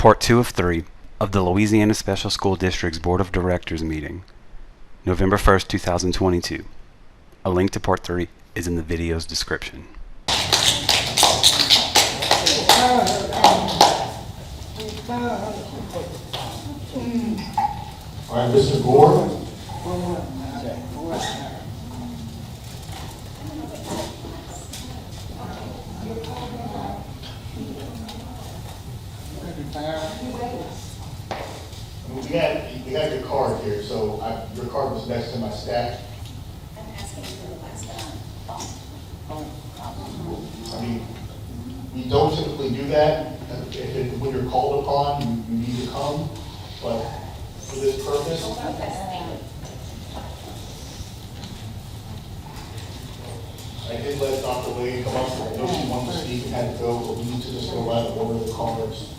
Part 2 of 3 of the Louisiana Special School District's Board of Directors meeting, November 1st, 2022. A link to Part 3 is in the video's description. All right, Mr. Gore. We got your card here, so your card was next to my stack. I'm asking for the last one. I mean, we don't typically do that. When you're called upon, you need to come, but for this purpose, I did let Dr. Wade come up. I know she wanted to speak and had to go, but we need to just go around and order the cards.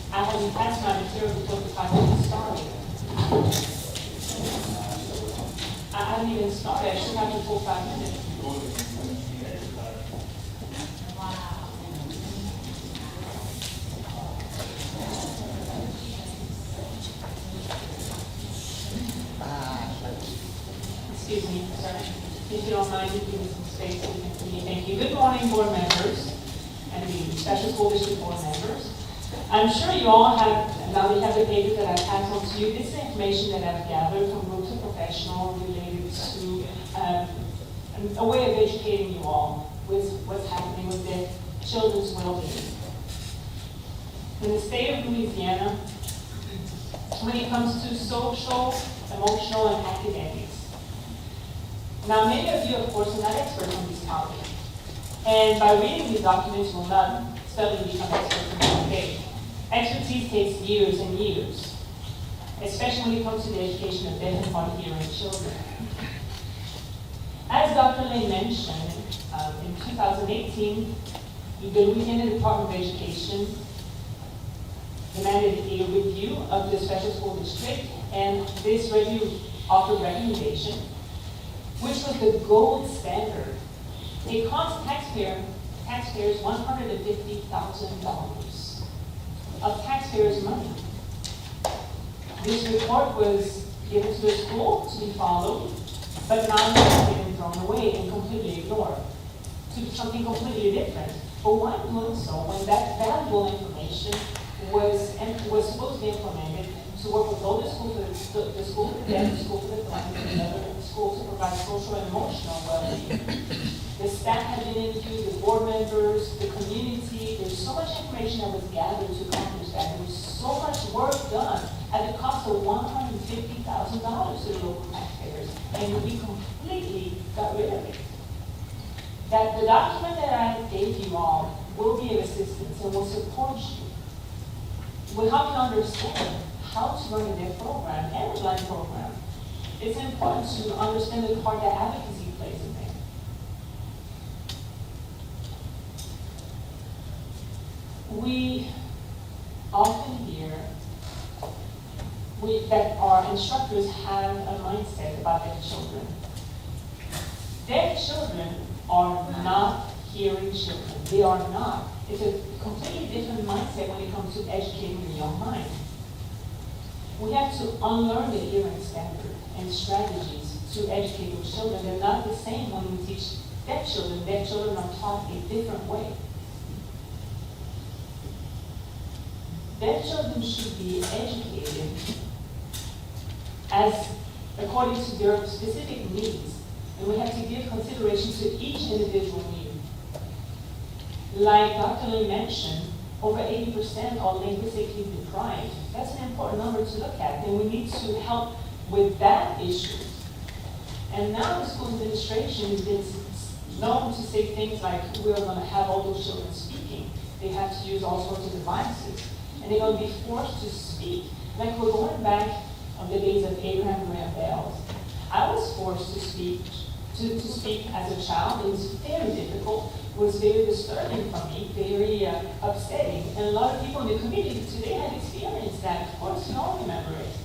I haven't passed my material before the time started. I haven't even started. I should have the full 5 minutes. Excuse me, sorry. If you don't mind, give me some space to continue. Thank you. Good morning, board members and the Special School District board members. I'm sure you all have, now we have the papers that I've passed on to you. This is information that I've gathered from groups of professionals related to a way of educating you all with what's happening with the children's well-being. In the state of Louisiana, when it comes to social, emotional, and academics, now many of you, of course, are not experts on these topics. And by reading these documents, you will not suddenly become experts in one day. Expertise takes years and years, especially when it comes to the education of deaf and hard of hearing children. As Dr. Lane mentioned, in 2018, the Louisiana Department of Education demanded a review of the special school district, and this review offered recommendation, which was the gold standard. It cost taxpayers $150,000 of taxpayers' money. This report was given to the school to be followed, but now it's been thrown away and completely ignored to something completely different. But why doing so when that valuable information was supposed to be implemented to work with all the schools, the school for the deaf, the school for the blind, and other schools to provide social and emotional well-being? The staff had been interviewed, the board members, the community. There's so much information that was gathered to accomplish that. There was so much work done at the cost of $150,000 to the local taxpayers, and we completely got rid of it. That the document that I gave you all will be of assistance and will support you. Will help you understand how to run a deaf program and a blind program. It's important to understand the part that advocacy plays in there. We often hear that our instructors have a mindset about their children. Deaf children are not hearing children. They are not. It's a completely different mindset when it comes to educating the young mind. We have to unlearn the hearing standard and strategies to educate those children. They're not the same when we teach deaf children are taught a different way. Deaf children should be educated as according to their specific needs, and we have to give consideration to each individual need. Like Dr. Lee mentioned, over 80% are linguistically deprived. That's an important number to look at, and we need to help with that issue. And now the school administration is known to say things like, we're going to have all those children speaking. They have to use all sorts of devices, and they're going to be forced to speak. Like we're going back on the days of Abraham Graham Bell. I was forced to speak as a child. It was very difficult. It was very disturbing for me, very upsetting. And a lot of people in the community today have experienced that. Of course, you all remember it.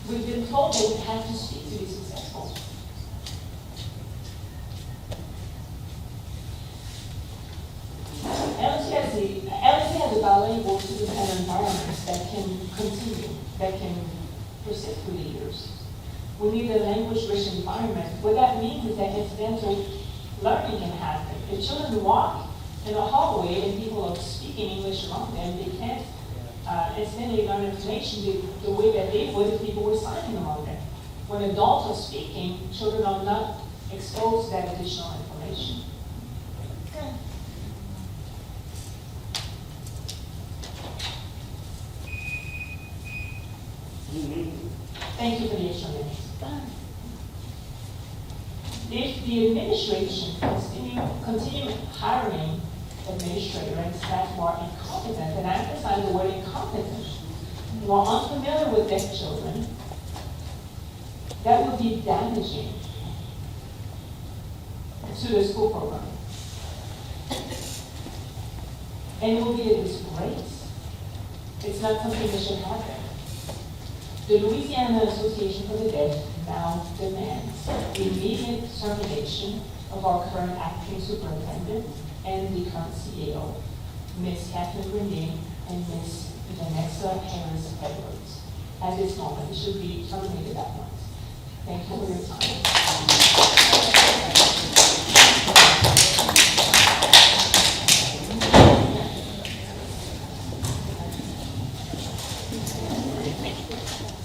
We've been told that we have to speak to be successful. LSE has a bilingual student and environment that can continue, that can persist through the years. We need a language-rich environment. What that means is that incidental learning can happen. If children walk in a hallway and people are speaking English around them, they can't incidentally learn information the way that they would if people were signing among them. When adults are speaking, children are not exposed to that additional information. Thank you for the assurance. If the administration continue hiring administrator and staff who are incompetent, and I emphasize the word incompetent, who are unfamiliar with deaf children, that would be damaging to the school program. And it will be a disgrace. It's not something that should happen. The Louisiana Association for the Deaf now demands the immediate termination of our current acting superintendent and the current CEO, Ms. Catherine Grenier and Ms. Vanessa Harris Edwards. At this moment, it should be terminated at once. Thank you for your time.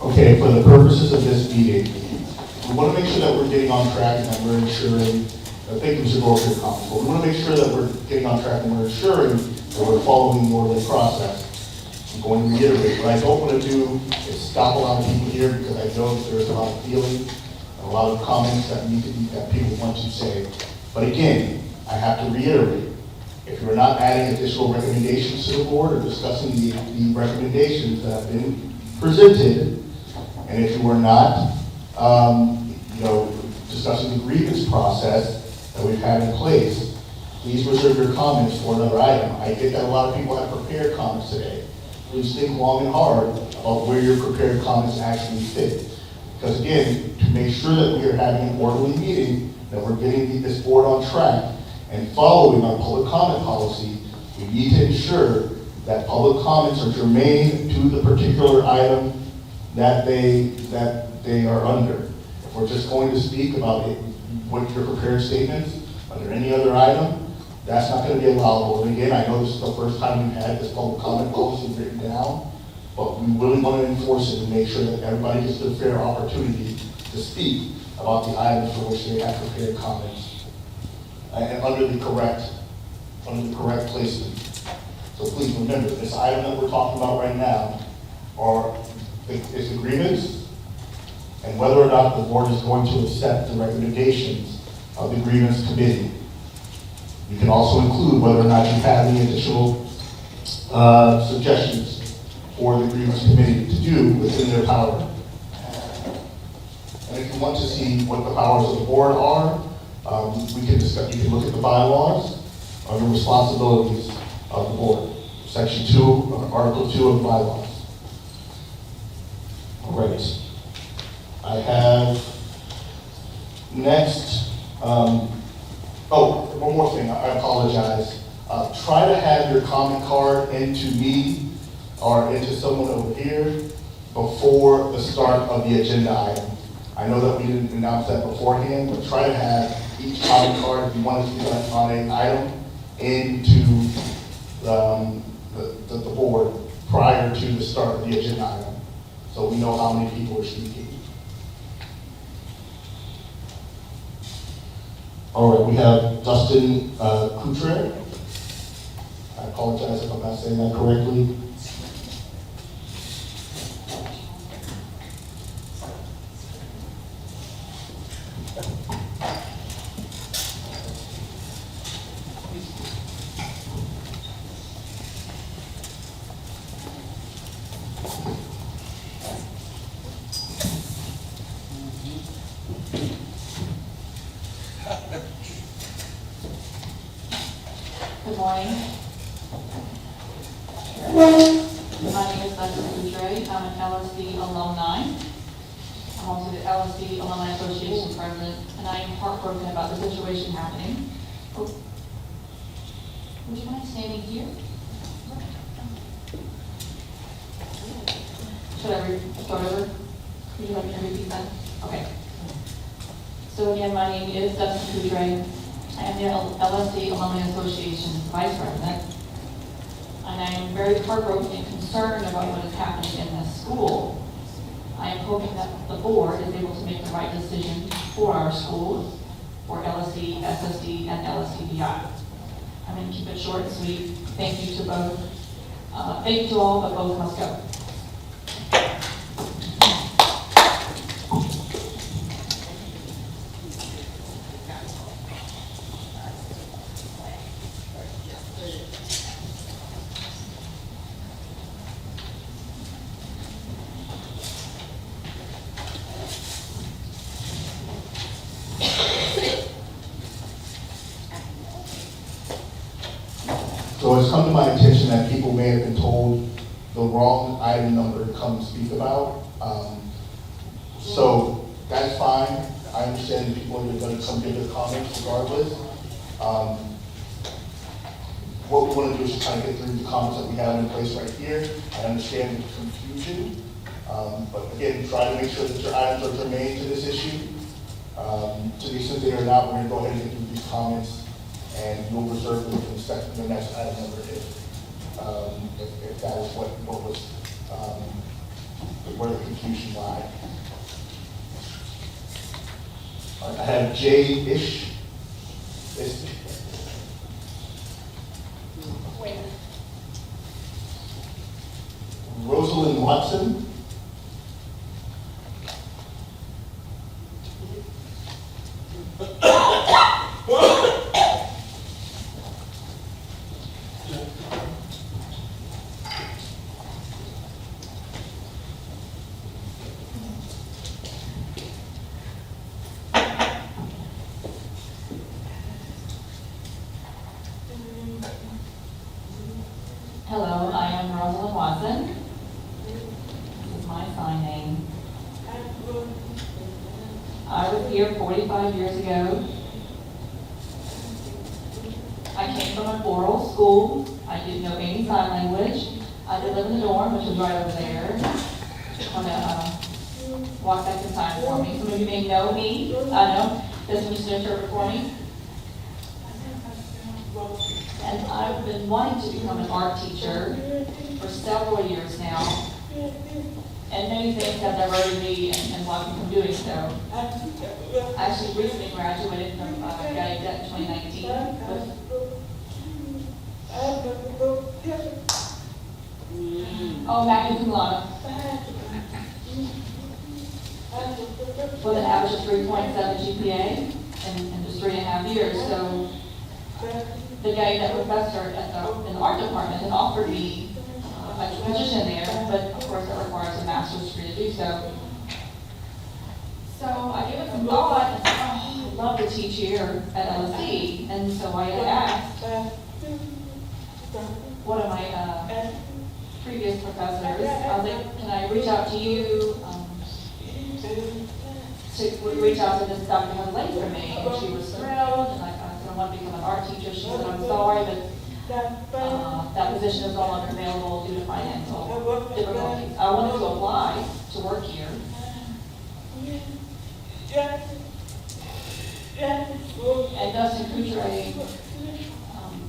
Okay, for the purposes of this meeting, we want to make sure that we're getting on track and that we're ensuring, thank you, Mr. Gore, for your comments, but we want to make sure that we're getting on track and we're ensuring that we're following the orderly process. I'm going to reiterate, what I don't want to do is stop a lot of people here because I know that there's a lot of feeling, and a lot of comments that that people want to say. But again, I have to reiterate, if you're not adding additional recommendations to the board or discussing the recommendations that have been presented, and if you are not, discussing the grievance process that we've had in place, please reserve your comments for another item. I get that a lot of people have prepared comments today. Please think long and hard about where your prepared comments actually fit. Because again, to make sure that we are having an orderly meeting, that we're getting this board on track, and following our public comment policy, we need to ensure that public comments are germane to the particular item that they are under. If we're just going to speak about it, what your prepared statements under any other item, that's not going to be allowable. And again, I know this is the first time we've had this public comment policy written down, but we really want to enforce it and make sure that everybody gets a fair opportunity to speak about the items for which they have prepared comments and under the correct placement. So please remember, this item that we're talking about right now is agreements and whether or not the board is going to accept the recommendations of the grievance committee. You can also include whether or not you have any additional suggestions for the grievance committee to do within their power. And if you want to see what the powers of the board are, we can discuss. You can look at the bylaws or the responsibilities of the board. Section 2, Article 2 of the bylaws. All right. I have next, one more thing, I apologize. Try to have your comment card into me or into someone over here before the start of the agenda item. I know that we didn't announce that beforehand, but try to have each comment card, if you want to speak on an item, into the board prior to the start of the agenda item, so we know how many people are speaking. All right, we have Dustin Coutre. I apologize if I'm not saying that correctly. Good morning. My name is Dustin Coutre. I'm an LSD alumni. I'm also the LSD Alumni Association president, and I am heartbroken about the situation happening. Oh. Would you mind standing here? Should I start over? Would you like me to repeat that? Okay. So again, my name is Dustin Coutre. I am the LSD Alumni Association Vice President, and I am very heartbroken and concerned about what is happening in this school. I am hoping that the board is able to make the right decision for our schools, for LSD, SSD, and LSDBI. I'm going to keep it short and sweet. Thank you to both. Thank you to all, but both must go. So it's come to my attention that people may have been told the wrong item number to come speak about. So that's fine. I understand that people are going to come give their comments regardless. What we want to do is just kind of get through the comments that we have in place right here. I understand the confusion, but again, try to make sure that your items are germane to this issue. To the extent they are not, we're going to go ahead and get through these comments, and you'll reserve them for the next item number if that is what was, where the confusion lied. All right, I have Jay-ish. Rosalind Watson. Hello, I am Rosalind Watson. This is my sign name. I was here 45 years ago. I came from an oral school. I didn't know any sign language. I did live in the dorm, which is right over there. I'm gonna walk back in time for me. Some of you may know me. I know. This one used to interpret for me. And I've been wanting to become an art teacher for several years now. And many things have diverted me and blocked me from doing so. I actually recently graduated from Gallaudet in 2019. Magna cum laude. With an average of 3.7 GPA in just 3.5 years. So the Gallaudet professor in the art department had offered me a position there, but of course it requires a master's degree to do so. So I gave it some thought and said, oh, I'd love to teach here at LSE. And so I asked one of my previous professors, I was like, can I reach out to you to reach out to this Dr. Hunley for me? And she was thrilled, and I said, I want to become an art teacher. She said, I'm sorry, but that position is no longer available due to financial difficulties. I wanted to apply to work here. And Dustin Coutray,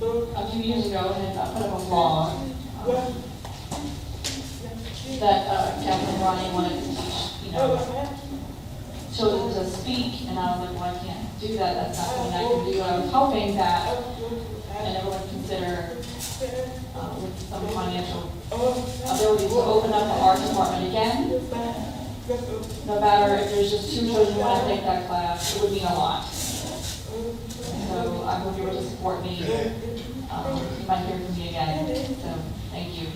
a few years ago, had put up a blog that Captain Ronnie wanted to teach, children to speak, and I was like, well, I can't do that, that's not something I can do. I was hoping that, and everyone would consider, with some financial ability to open up the art department again. No matter if there's just 2 children who want to take that class, it would mean a lot. So I hope you will just support me. You might hear from me again, so thank you.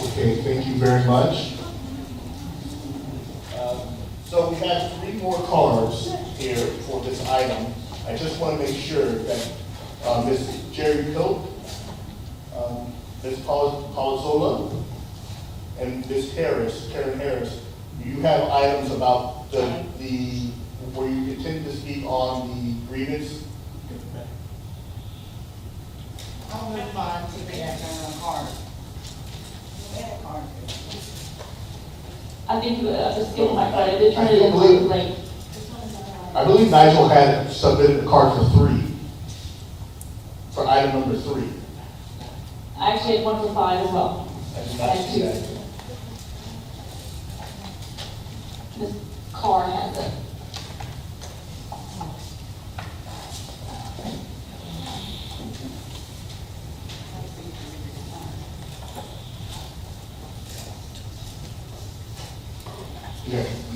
Okay, thank you very much. So we have 3 more cards here for this item. I just want to make sure that Ms. Jerry Pilt, Ms. Palazola, and Ms. Harris, Karen Harris, you have items about where you intend to speak on the grievance? I'll move mine to the card. I think just give my credit, I did turn it in a little late. I believe Nigel had submitted a card for 3, for item number 3. I actually had one for 5 as well. I did not see that. This card has it.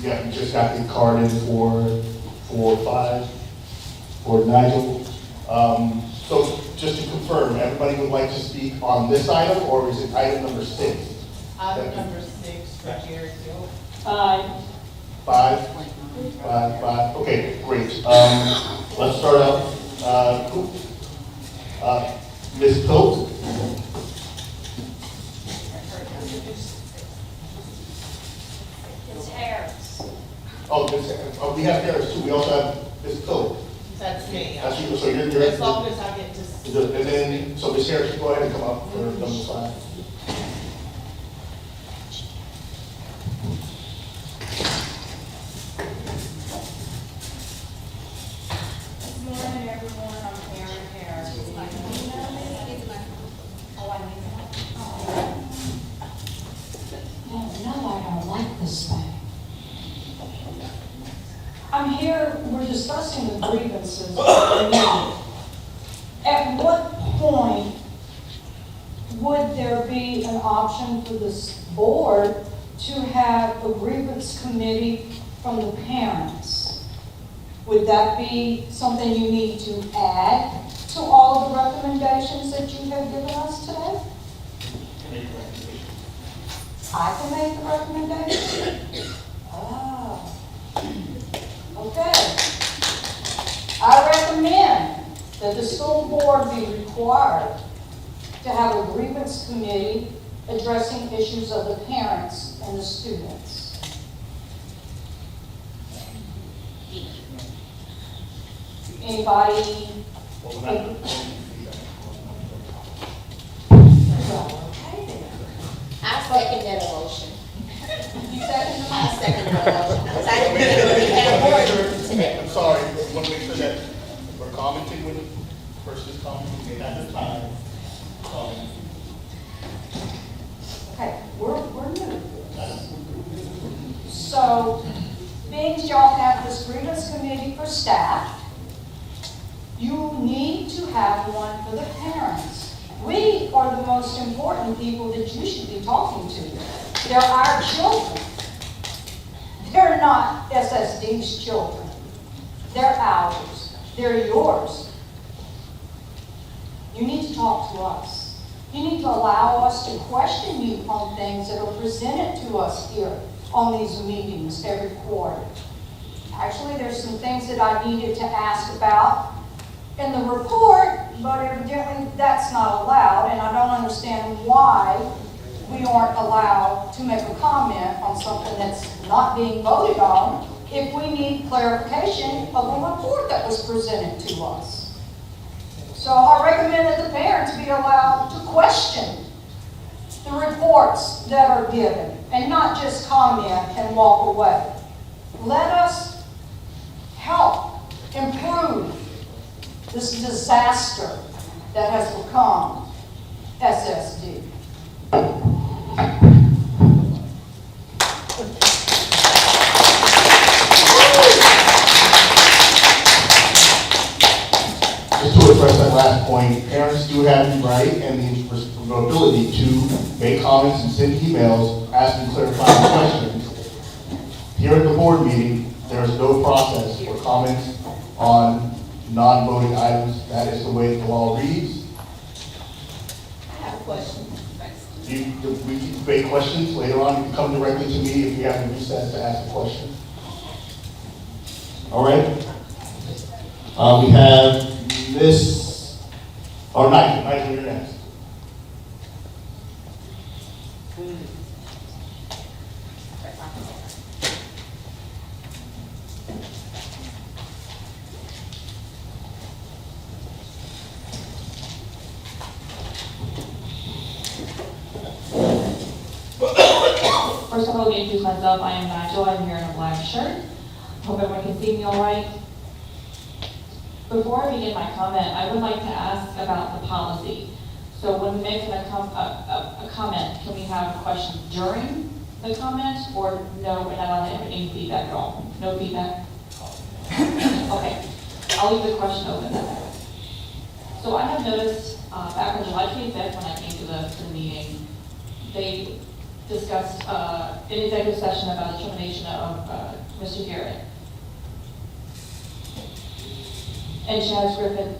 Yeah, you just got the card in for 5, for Nigel. So just to confirm, everybody would like to speak on this item, or is it item number 6? Item number 6 for Jerry Hill. 5. 5? 5, okay, great. Let's start out, Ms. Pilt? It's Harris. Oh, we have Harris too, we also have Ms. Pilt. That's me. That's you, so you're. As long as I get to. And then, so Ms. Harris, you go ahead and come up for number 5. Good morning, everyone. I'm Karen Harris. Oh, I need that. No, I don't like this thing. I'm here, we're discussing the grievances. At what point would there be an option for this board to have a grievance committee from the parents? Would that be something you need to add to all of the recommendations that you have given us today? I can make the recommendation? Oh, okay. I recommend that the school board be required to have a grievance committee addressing issues of the parents and the students. Anybody? I second that motion. You second the I second that motion. Because I didn't think we had a board today. I'm sorry, I want to make sure that we're commenting when the person is commenting at the time. Okay, we're new. So, being y'all have this grievance committee for staff, you need to have one for the parents. We are the most important people that you should be talking to. They're our children. They're not SSD's children. They're ours. They're yours. You need to talk to us. You need to allow us to question you on things that are presented to us here on these meetings every quarter. Actually, there's some things that I needed to ask about in the report, but evidently that's not allowed, and I don't understand why we aren't allowed to make a comment on something that's not being voted on if we need clarification of a report that was presented to us. So I recommend that the parents be allowed to question the reports that are given, and not just comment and walk away. Let us help improve this disaster that has become SSD. Just to address that last point, parents do have the right and the ability to make comments and send emails asking clarifying questions. Here at the board meeting, there is no process for comments on non-voting items. That is the way the law reads. I have a question. We can debate questions later on. You can come directly to me if you have to recess to ask a question. All right. We have Nigel, you're next. First of all, let me introduce myself. I am Nigel. I'm here in a black shirt. Hope everyone can see me all right. Before I begin my comment, I would like to ask about the policy. So when we make a comment, can we have a question during the comment, or no, we're not allowed to have any feedback at all? No feedback? Okay, I'll leave the question open then. So I have noticed back on July 25th, when I came to the meeting, they discussed an executive session about the termination of Mr. Garrett. And Chaz Griffin.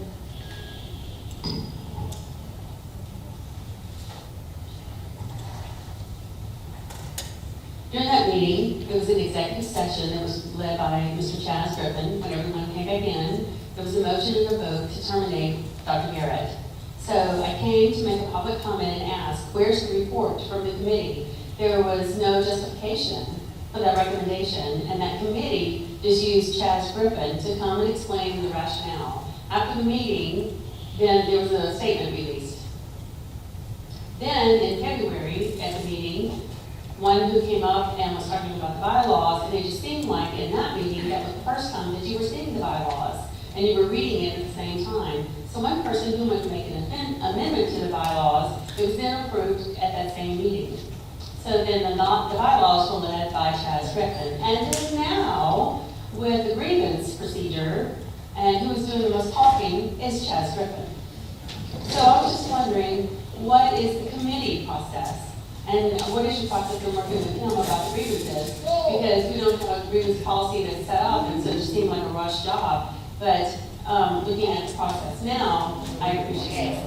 During that meeting, it was an executive session that was led by Mr. Chaz Griffin. When everyone came back in, there was a motion and a vote to terminate Dr. Garrett. So I came to make a public comment and ask, where's the report from the committee? There was no justification for that recommendation, and that committee just used Chaz Griffin to come and explain the rationale. After the meeting, then there was a statement released. Then in February at the meeting, one who came up and was talking about the bylaws, and it just seemed like in that meeting, that was the first time that you were seeing the bylaws, and you were reading it at the same time. So one person who wanted to make an amendment to the bylaws, it was then approved at that same meeting. So then the bylaws were led by Chaz Griffin. And then now, with the grievance procedure, and who is doing the most talking is Chaz Griffin. So I was just wondering, what is the committee process? And what is your process in working with him about the grievances? Because we don't have a grievance policy that's set up, and so it just seemed like a rush job. But looking at the process now, I appreciate it.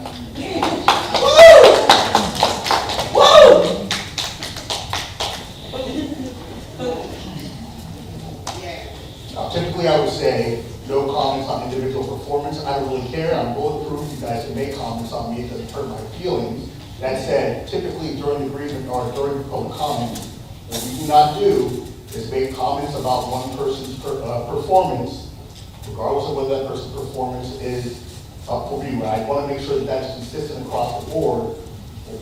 Typically, I would say no comments on individual performance. I don't really care. I'm bulletproof. You guys can make comments on me. It doesn't hurt my feelings. That said, typically during the grievance or during the public comment, what we do not do is make comments about one person's performance, regardless of whether that person's performance is up for review. I want to make sure that that's consistent across the board.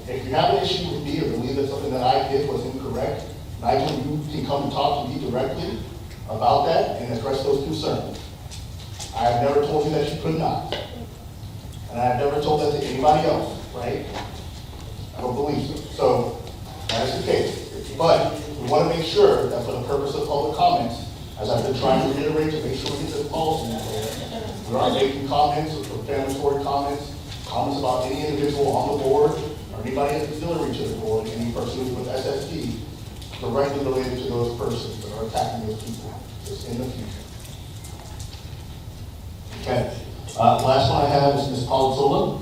If you have an issue with me or believe that something that I did was incorrect, Nigel, you can come and talk to me directly about that and address those concerns. I have never told you that you could not. And I have never told that to anybody else, right? I don't believe so. So that's the case. But we want to make sure that for the purpose of public comments, as I've been trying to reiterate to make sure we get this policy in there, we aren't making comments or defamatory comments, comments about any individual on the board or anybody that's auxiliary to the board, any person who's with SSD, directly related to those persons that are attacking those people just in the future. Okay. Last one I have is Ms. Palazzolo.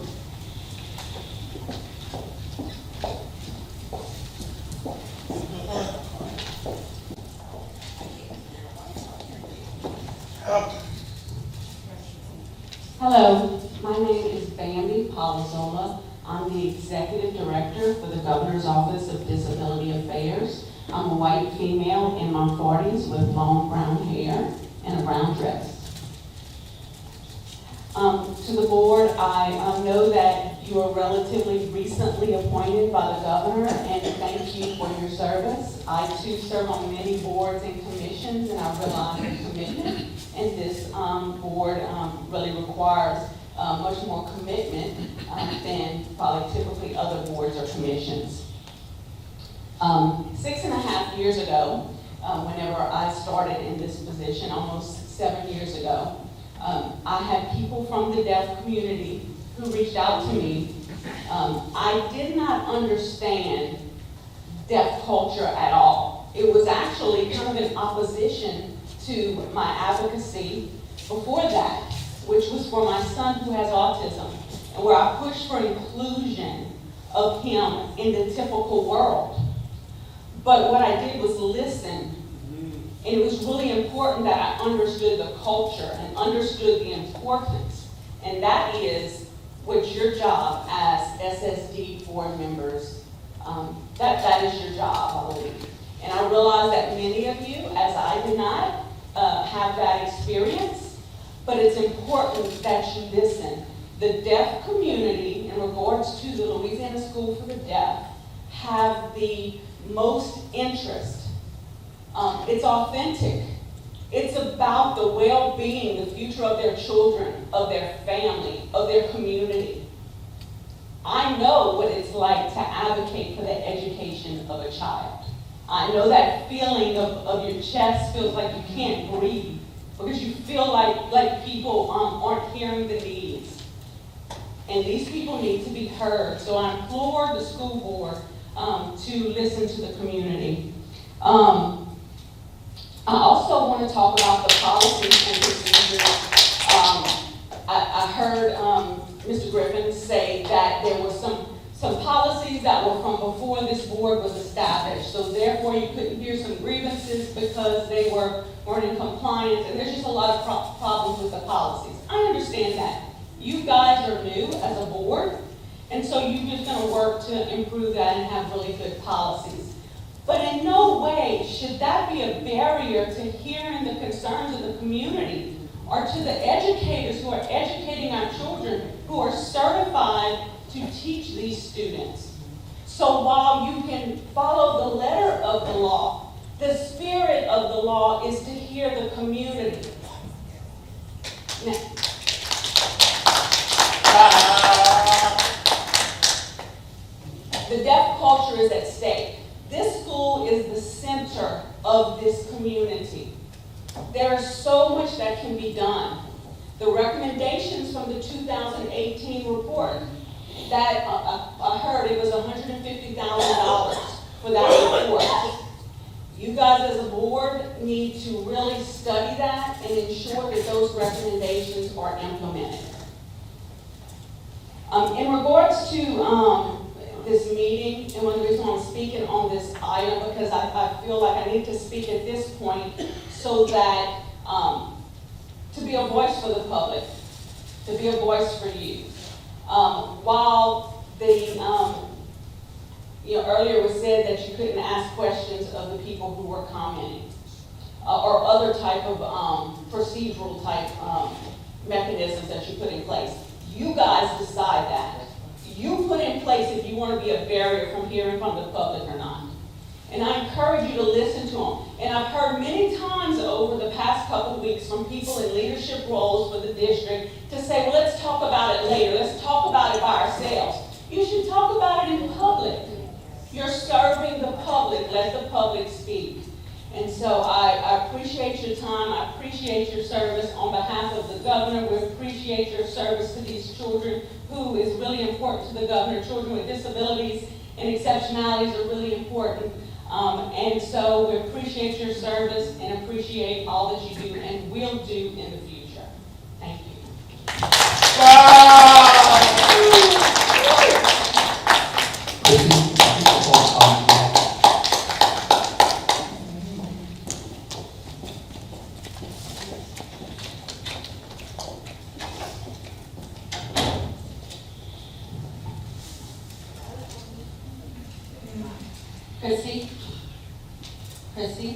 Hello, my name is Bambi Palazzolo. I'm the Executive Director for the Governor's Office of Disability Affairs. I'm a white female in my 40s with long brown hair and a brown dress. To the board, I know that You were relatively recently appointed by the governor, and thank you for your service. I too serve on many boards and commissions, and I realize your commitment. And this board really requires much more commitment than probably typically other boards or commissions. 6.5 years ago, whenever I started in this position, almost 7 years ago, I had people from the deaf community who reached out to me. I did not understand deaf culture at all. It was actually kind of in opposition to my advocacy before that, which was for my son who has autism, and where I pushed for inclusion of him in the typical world. But what I did was listen, and it was really important that I understood the culture and understood the importance, and that is what's your job as SSD board members. That is your job, I believe. And I realize that many of you, as I did not, have that experience, but it's important that you listen. The deaf community, in regards to the Louisiana School for the Deaf, have the most interest. It's authentic. It's about the well-being, the future of their children, of their family, of their community. I know what it's like to advocate for the education of a child. I know that feeling of your chest feels like you can't breathe because you feel like people aren't hearing the needs. And these people need to be heard. So I implore the school board to listen to the community. I also want to talk about the policies and procedures. I heard Mr. Griffin say that there were some policies that were from before this board was established. So therefore you couldn't hear some grievances because they weren't in compliance. And there's just a lot of problems with the policies. I understand that. You guys are new as a board, and so you're just going to work to improve that and have really good policies. But in no way should that be a barrier to hearing the concerns of the community or to the educators who are educating our children, who are certified to teach these students. So while you can follow the letter of the law, the spirit of the law is to hear the community. Now, the deaf culture is at stake. This school is the center of this community. There is so much that can be done. The recommendations from the 2018 report, that I heard it was $150,000 for that report. You guys as a board need to really study that and ensure that those recommendations are implemented. In regards to this meeting, and one of the reasons I'm speaking on this item, because I feel like I need to speak at this point so that, to be a voice for the public, to be a voice for you. While earlier it was said that you couldn't ask questions of the people who were commenting, or other type of procedural type mechanisms that you put in place. You guys decide that. You put in place if you want to be a barrier from hearing from the public or not. And I encourage you to listen to them. And I've heard many times over the past couple of weeks from people in leadership roles for the district to say, well, let's talk about it later. Let's talk about it by ourselves. You should talk about it in public. You're serving the public. Let the public speak. And so I appreciate your time. I appreciate your service on behalf of the governor. We appreciate your service to these children, who is really important to the governor. Children with disabilities and exceptionalities are really important. And so we appreciate your service and appreciate all that you do and will do in the future. Thank you. Chrissy,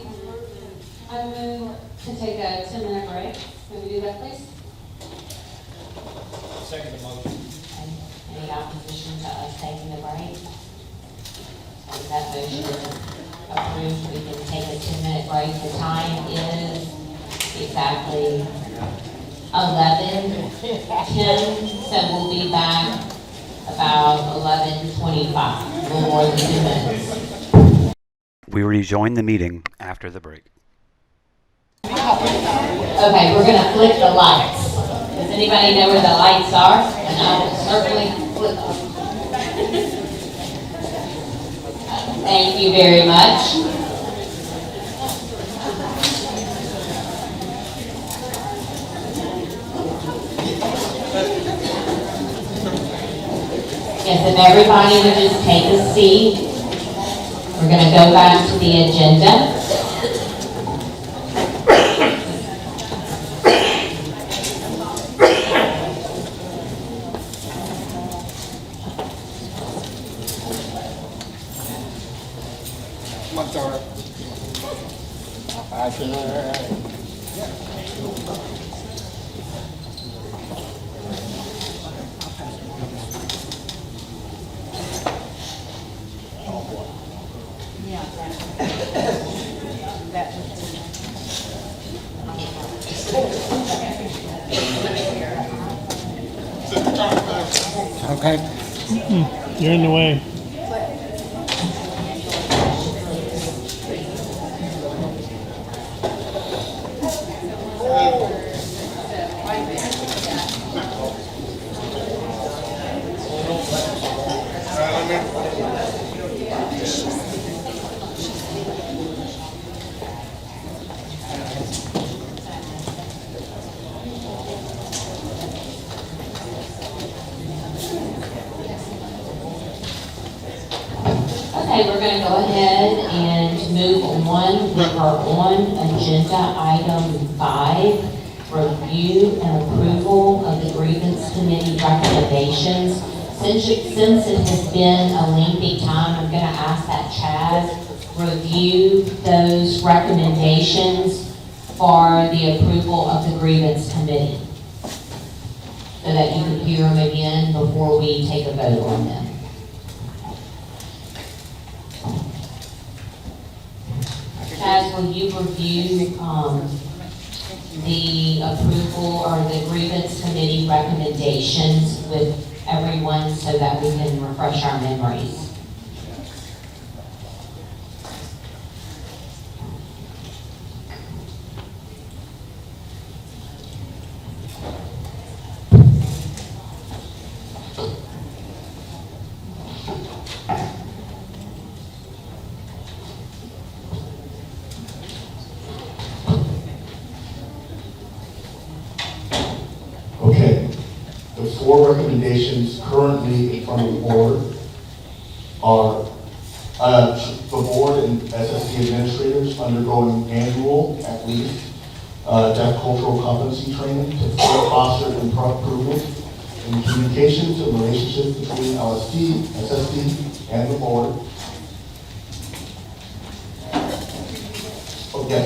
I move to take a 10-minute break. Can we do that, please? Second the motion. Any opposition to us taking a break? Is that motion approved? We can take a 10-minute break. The time is exactly 11:10, so we'll be back about 11:25, a little more than 2 minutes. We rejoin the meeting after the break. Okay, we're gonna flick the lights. Does anybody know where the lights are? And I will certainly flip them. Thank you very much. Yes, if everybody would just take a seat, we're gonna go back to the agenda. Okay. You're in the way. Okay, we're gonna go ahead and move on. We are on agenda item 5, review and approval of the grievance committee recommendations. Since it has been a lengthy time, I'm gonna ask that Chaz review those recommendations for the approval of the grievance committee, so that you can hear them again before we take a vote on them. Chaz, will you review the approval or the grievance committee recommendations with everyone so that we can refresh our memories? Okay, the 4 recommendations currently in front of the board are the board and SSD administrators undergoing annual, at least, deaf cultural competency training to further foster improvement in communications and relationships between LSD, SSD, and the board. Oh, yes.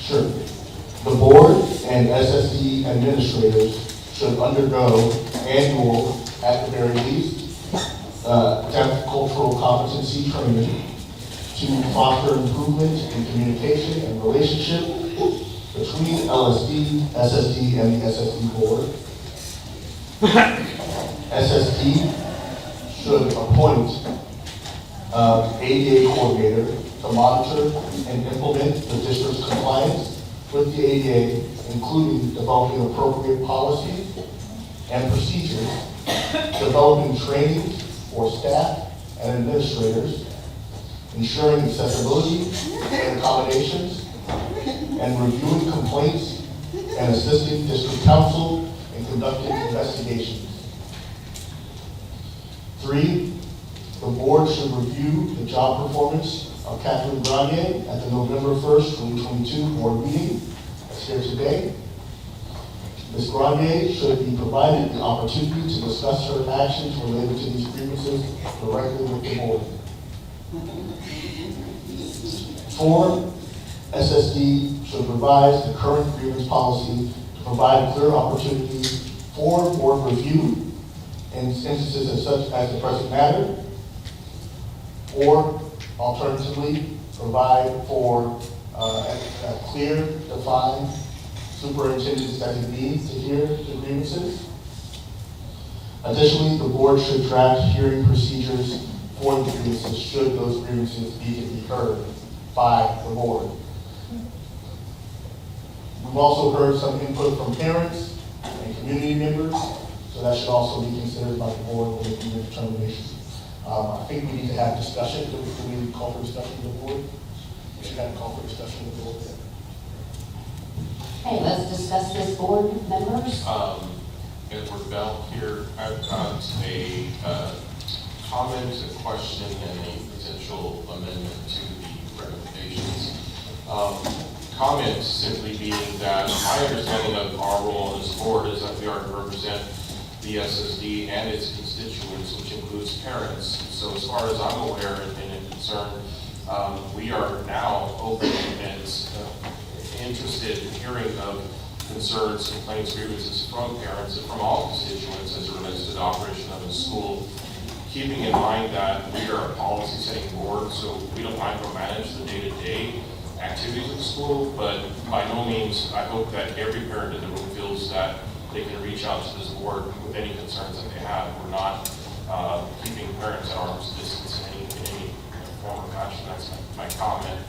Sure. The board and SSD administrators should undergo annual, at the very least, deaf cultural competency training to foster improvement in communication and relationship between LSD, SSD, and the SSD board. SSD should appoint ADA coordinator to monitor and implement the district's compliance with the ADA, including developing appropriate policies and procedures, developing training for staff and administrators, ensuring accessibility and accommodations, and reviewing complaints and assisting district council in conducting investigations. 3, the board should review the job performance of Catherine Grenier at the November 1st, 2022 board meeting that's here today. Ms. Grenier should be provided the opportunity to discuss her actions related to these grievances directly with the board. 4, SSD should revise the current grievance policy to provide clear opportunities for board review in instances as such as the present matter, or alternatively, provide for a clear, defined superintendent's designee to hear the grievances. Additionally, the board should draft hearing procedures for the grievances should those grievances need to be heard by the board. We've also heard some input from parents and community members, so that should also be considered by the board when making the determination. I think we need to have discussion. Do we call for discussion with the board? We should have a call for discussion with the board. Okay, let's discuss this, board members. Edward Bell here. I've got a comment, a question, and a potential amendment to the recommendations. Comment simply being that my understanding of our role on this board is that we are to represent the SSD and its constituents, which includes parents. So as far as I'm aware and concerned, we are now open and interested in hearing of concerns, complaints, grievances from parents and from all constituents as it relates to the operation of the school. Keeping in mind that we are a policy setting board, so we don't micromanage the day-to-day activities of the school, but by no means, I hope that every parent in the room feels that they can reach out to this board with any concerns that they have. We're not keeping parents at arm's distance in any form or fashion. That's my comment.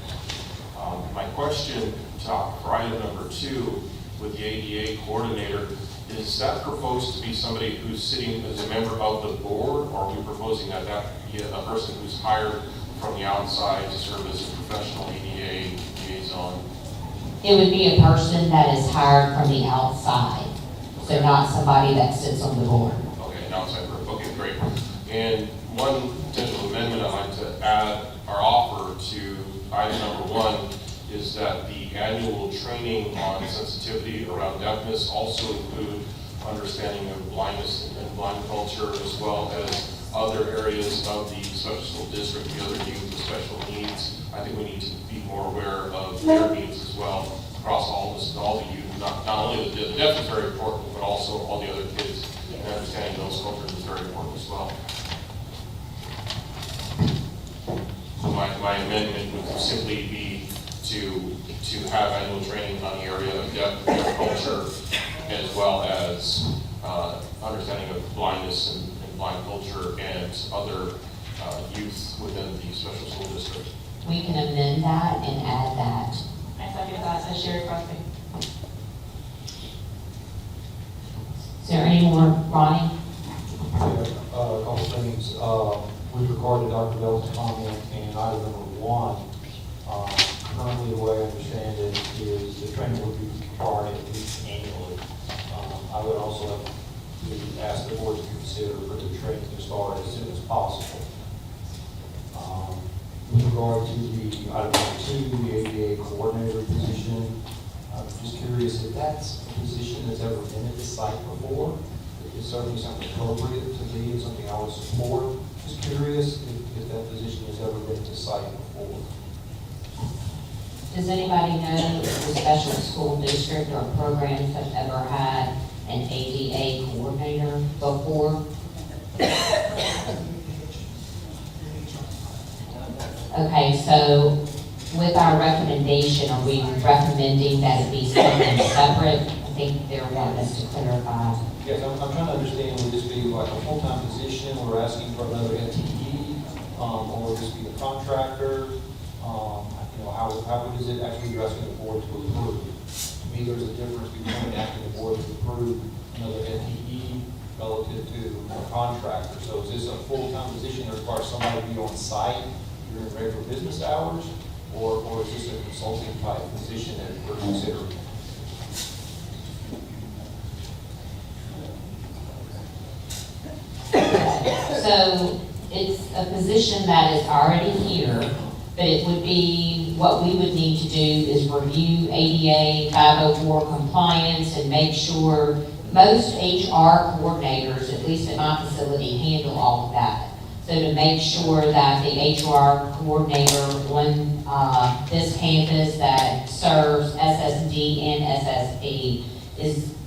My question for item number 2 with the ADA coordinator, is that proposed to be somebody who's sitting as a member of the board, or are we proposing that be a person who's hired from the outside to serve as a professional ADA liaison? It would be a person that is hired from the outside, so not somebody that sits on the board. Okay, an outside group. Okay, great. And one potential amendment I'd like to add or offer to item number 1 is that the annual training on sensitivity around deafness also include understanding of blindness and blind culture, as well as other areas of the special school district, the other youth with special needs. I think we need to be more aware of their needs as well across all the youth. Not only the deaf is very important, but also all the other kids, and understanding those cultures is very important as well. So my amendment would simply be to have annual training on the area of deaf culture, as well as understanding of blindness and blind culture and other youth within the special school district. We can amend that and add that. I second that, as Sherry Crosby. Is there any more, Ronnie? A couple things. With regard to Dr. Bell's comment and item number 1, currently the way I understand it is the training would be required at least annually. I would also like to ask the board to consider for the training to start as soon as possible. With regard to the item number 2, the ADA coordinator position, I'm just curious if that's a position that's ever been at this site before. It's certainly something appropriate to me and something I would support. Just curious if that position has ever been to site before. Does anybody know if the special school district or programs have ever had an ADA coordinator before? Okay, so with our recommendation, are we recommending that it be something separate? I think they're wanting us to clarify. Yes, I'm trying to understand, would this be like a full-time position, we're asking for another FTE, or would this be a contractor? How is it actually you're asking the board to approve? To me, there's a difference between asking the board to approve another FTE relative to a contractor. So is this a full-time position that requires somebody to be on site during regular business hours, or is this a consulting type position that we're considering? So it's a position that is already here, but it would be, what we would need to do is review ADA 504 compliance and make sure most HR coordinators, at least at my facility, handle all of that. So to make sure that the HR coordinator on this campus that serves SSD and SSP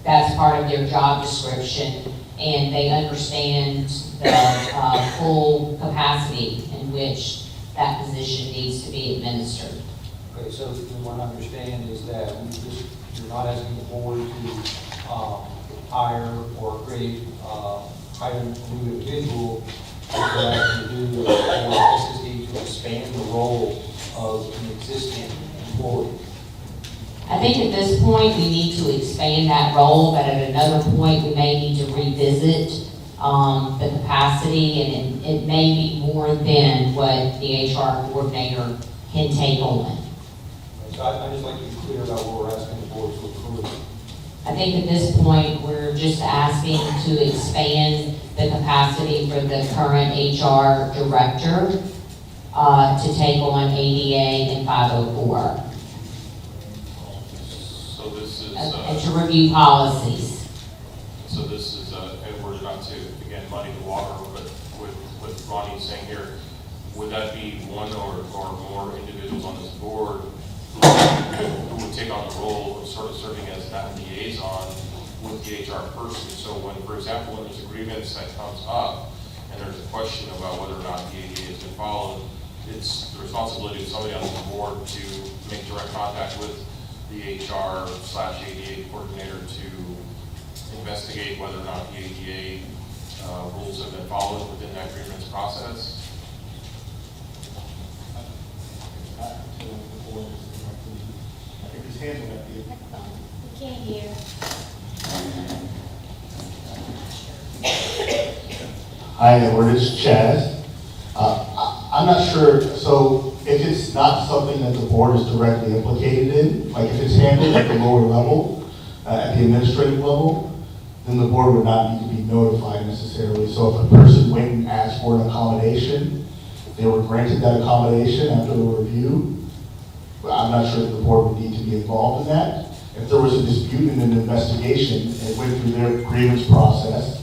that's part of their job description. and they understand the full capacity in which that position needs to be administered. Okay, so what I understand is that you're not asking the board to hire or create, hire a new individual, what you're asking to do for SSD to expand the role of an existing employee. I think at this point, we need to expand that role, but at another point, we may need to revisit the capacity, and it may be more than what the HR coordinator can take on. So I'd just like to be clear about what we're asking the board to approve. I think at this point, we're just asking to expand the capacity for the current HR director to take on ADA and 504, So this is, and to review policies. so this is, and we're not to, again, muddy the water, but with Ronnie saying here, would that be one or more individuals on this board who would take on the role of sort of serving as that liaison with the HR person? So when, for example, when there's a grievance that comes up and there's a question about whether or not the ADA has been followed, it's the responsibility of somebody on the board to make direct contact with the HR/ADA coordinator to investigate whether or not the ADA rules have been followed within that grievance process. I think he's handling that. We can't hear. Hi, Edward, it's Chaz. I'm not sure, so if it's not something that the board is directly implicated in, like if it's handled at the lower level, at the administrative level, then the board would not need to be notified necessarily. So if a person went and asked for an accommodation, they were granted that accommodation after the review, I'm not sure that the board would need to be involved in that. If there was a dispute in an investigation, it went through their grievance process,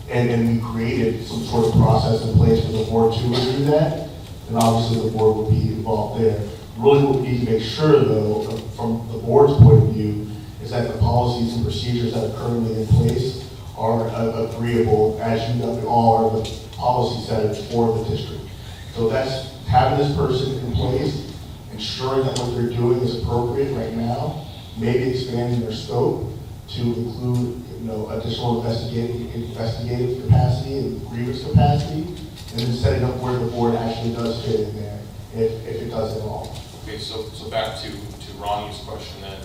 and we created some sort of process in place for the board to review that, then obviously the board would be involved there. Really what we need to make sure though, from the board's point of view, is that the policies and procedures that are currently in place are agreeable, as you all are the policy settings for the district. So that's having this person in place, ensuring that what they're doing is appropriate right now, maybe expanding their scope to include, additional investigative capacity and grievance capacity, and then setting up where the board actually does fit in there, if it does at all. Okay, so back to Ronnie's question then,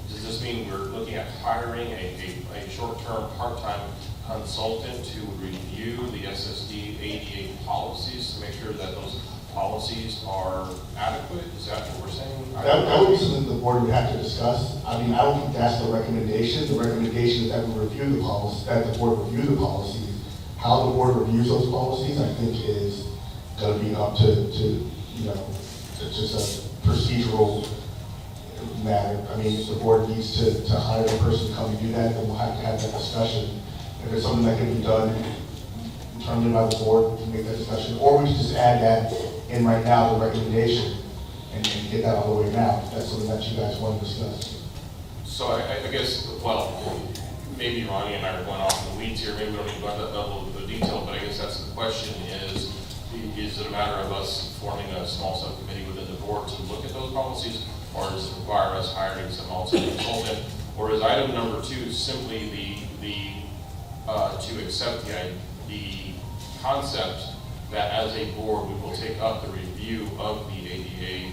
does this mean we're looking at hiring a short-term, part-time consultant to review the SSD ADA policies to make sure that those policies are adequate? Is that what we're saying? That would be something the board would have to discuss. I mean, I don't think that's the recommendation. The recommendation is that we review the policies, that the board review the policies. How the board reviews those policies, I think, is going to be up to it's just a procedural matter. I mean, if the board needs to hire a person to come and do that, then we'll have to have that discussion. If it's something that can be done internally by the board, to make that discussion, or we can just add that in right now, the recommendation, and get that all the way now. That's something that you guys want to discuss. So I guess, well, maybe Ronnie and I are going off in the weeds here. Maybe we don't need to go into that level of detail, but I guess that's the question is it a matter of us forming a small subcommittee within the board to look at those policies, or does it require us hiring some outside consultant? Or is item number 2 simply to accept the concept that as a board we will take up the review of the ADA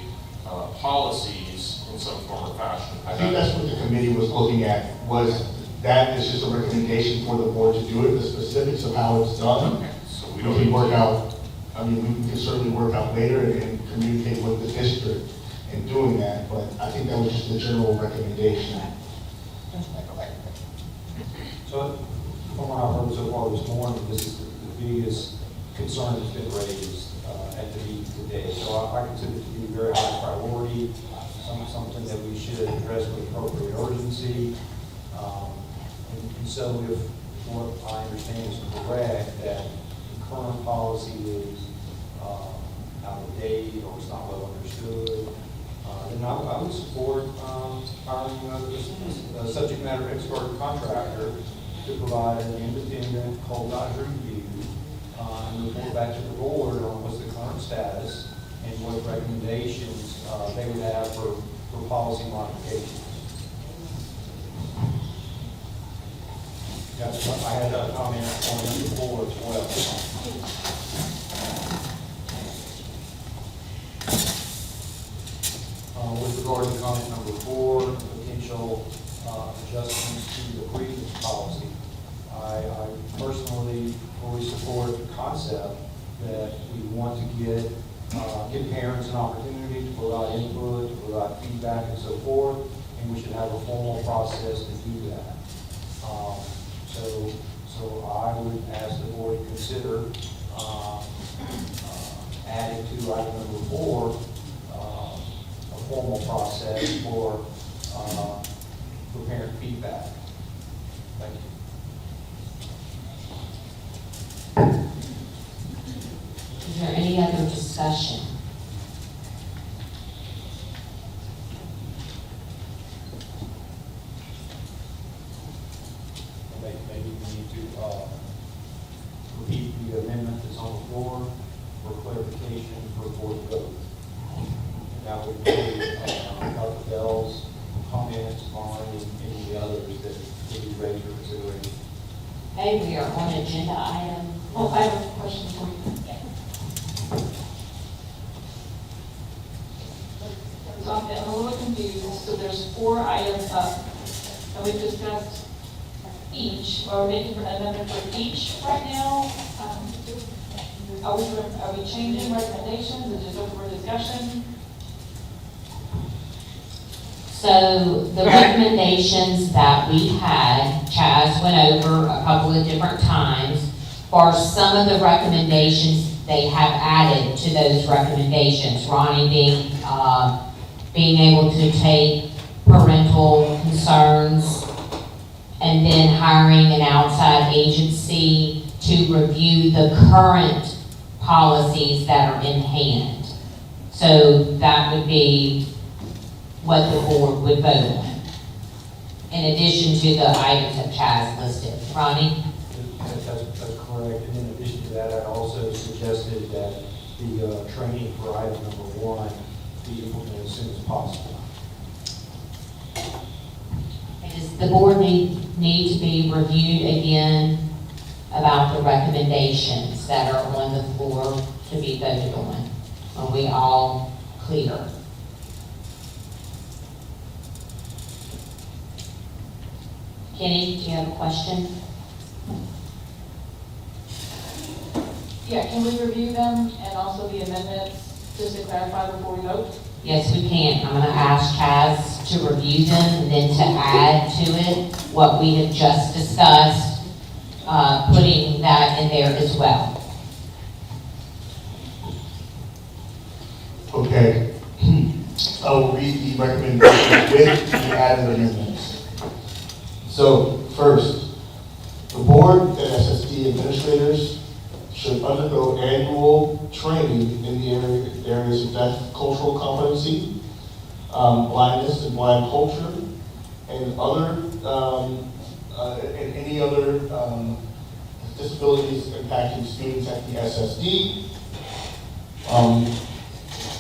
policies in some form or fashion? I think that's what the committee was looking at, was that is just a recommendation for the board to do it, the specifics of how it's done. Okay, so we We don't can need work to- out, I mean, we can certainly work out later and communicate with the district in doing that, but I think that was just the general recommendation. So, from what I've heard so far this morning, this is the biggest concern that's been raised at the meeting today. So I consider it to be a very high priority, something that we should address with appropriate urgency. And so if what I understand is correct, that the current policy is out of date or it's not well understood, then I would support hiring a subject matter expert contractor to provide an independent whole-life review and report back to the board on what's the current status and what recommendations they would have for policy modifications. Yes, I had a comment on number 4 as well. With regard to comment number 4, potential adjustments to the grievance policy, I personally fully support the concept that we want to give parents an opportunity to provide input, to provide feedback and so forth, and we should have a formal process to do that. So I would ask the board to consider adding to item number 4 a formal process for parent feedback. Thank you. Is there any other discussion? Maybe we need to repeat the amendment that's on the floor for clarification for board vote. That would include Dr. Bell's comments on any of the others that would be raised for consideration. Okay, we are on agenda item. Oh, I have a question for you. So I'm a little confused, so there's 4 items up, and we've discussed each, or we're making an amendment for each right now. Are we changing recommendations, or just open for discussion? So the recommendations that we had, Chaz went over a couple of different times. For some of the recommendations, they have added to those recommendations. Ronnie being able to take parental concerns and then hiring an outside agency to review the current policies that are in hand. So that would be what the board would vote on, in addition to the items that Chaz listed. Ronnie? That's correct. And in addition to that, I also suggested that the training for item number 1 be implemented as soon as possible. Does the board need to be reviewed again about the recommendations that are on the floor to be voted on? Are we all clear? Kenny, do you have a question? Yeah, can we review them and also the amendments, just to clarify before we vote? Yes, we can. I'm going to ask Chaz to review them and then to add to it what we have just discussed, putting that in there as well. Okay. I will read the recommendations with the added amendments. So, first, the board and SSD administrators should undergo annual training in the areas of deaf cultural competency, blindness and blind culture, and any other disabilities impacting students at the SSD,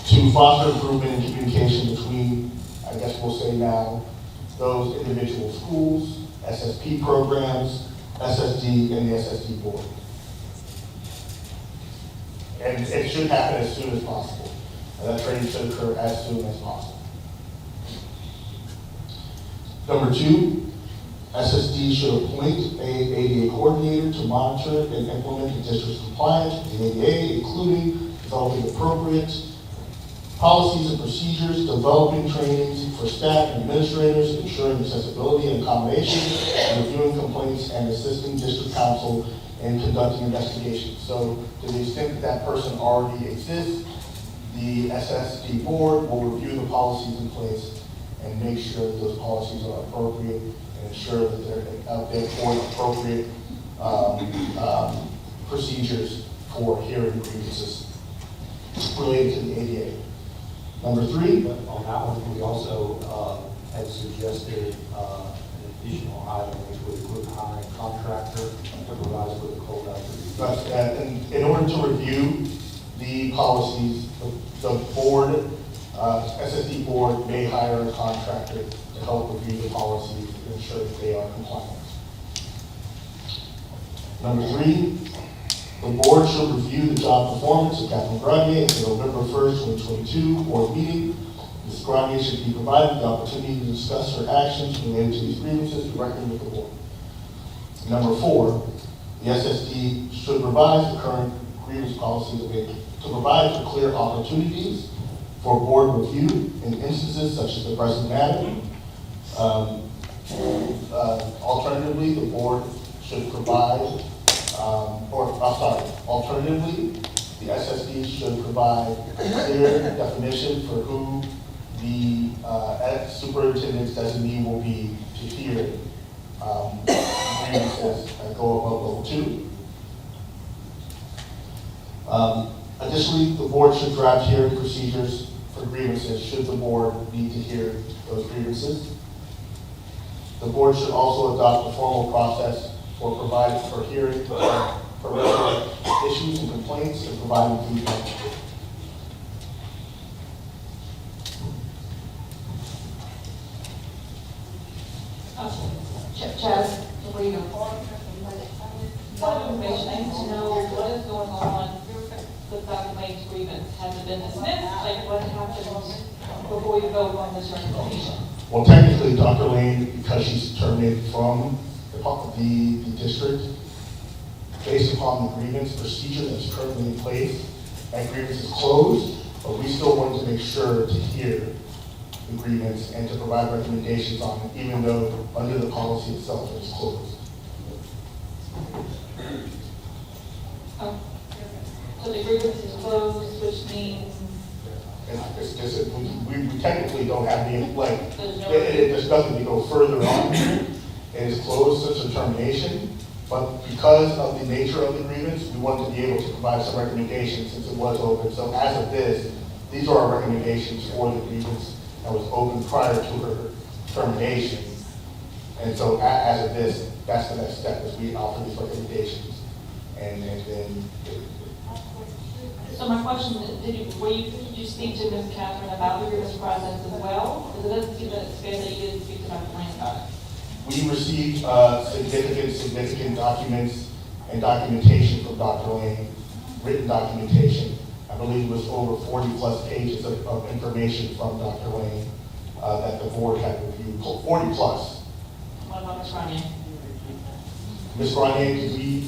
to foster improvement in communication between, I guess we'll say now, those individual schools, SSP programs, SSD, and the SSD board. And it should happen as soon as possible. That training should occur as soon as possible. Number 2, SSD should appoint a ADA coordinator to monitor and implement the district's compliance with the ADA, including developing appropriate policies and procedures, developing trainings for staff and administrators, ensuring accessibility and accommodation, and reviewing complaints and assisting district council in conducting investigations. So to the extent that that person already exists, the SSD board will review the policies in place and make sure that those policies are appropriate and ensure that they're out there for appropriate procedures for hearing grievances related to the ADA. Number 3. But on that one, we also had suggested, additional item, which would include hiring a contractor to provide us with a closeout. But, in order to review the policies, the board, SSD board may hire a contractor to help review the policies and ensure that they are compliant. Number 3, the board should review the job performance of Captain Grenier at the November 1st, 2022 board meeting. Ms. Grenier should be provided the opportunity to discuss her actions related to these grievances directly with the board. Number 4, the SSD should revise the current grievance policies to provide for clear opportunities for board review in instances such as the present matter. Alternatively, the board should provide, alternatively, the SSD should provide a clear definition for who the superintendent's designee will be to hear grievances that go above level 2. Additionally, the board should draft hearing procedures for grievances should the board need to hear those grievances. The board should also adopt a formal process for providing for hearing for relevant issues and complaints and providing feedback. Chaz, before you go. What information, I need to know what is going on with Dr. Lane's grievance. Has it been dismissed? Like, what happens before we vote on this recommendation? Well, technically, Dr. Lane, because she's terminated from the district, based upon the grievance procedure that's currently in place, that grievance is closed, but we still want to make sure to hear the grievance and to provide recommendations on it, even though under the policy itself it's closed. Oh. So the grievance is closed, which means And it's just, we technically don't have any, like, there's no. there's nothing to go further on. It is closed since the termination, but because of the nature of the grievance, we wanted to be able to provide some recommendations since it was open. So as of this, these are our recommendations for the grievance that was open prior to her termination. And so as of this, that's the next step, is we offer these recommendations. And then, So my question is, did you speak to Ms. Catherine about the grievance process as well? Because it doesn't seem that it's fair that you didn't speak to Dr. Lane about it. we received significant documents and documentation from Dr. Lane, written documentation. I believe it was over 40 plus pages of information from Dr. Lane that the board had reviewed, 40 plus. What about Ms. Ranier? Ms. Ranier,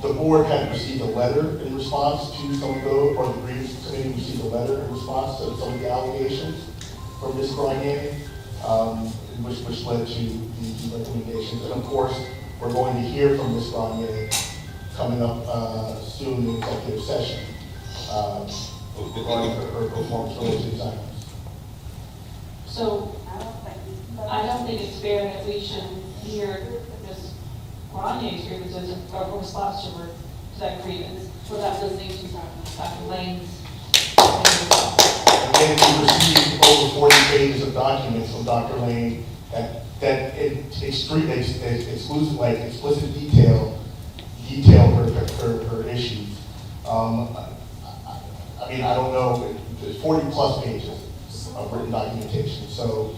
the board had received a letter in response to some of those, or the grievance committee received a letter in response to some of the allegations from Ms. Ranier, which led to the recommendations. And of course, we're going to hear from Ms. Ranier coming up soon in executive session regarding her performance related items. So I don't think it's fair that we should hear Ms. Ranier's grievances or response to her, to that grievance, without listening to Dr. Lane's. Again, we received over 40 pages of documents from Dr. Lane that explicit detail her issues. I mean, I don't know, there's 40 plus pages of written documentation. So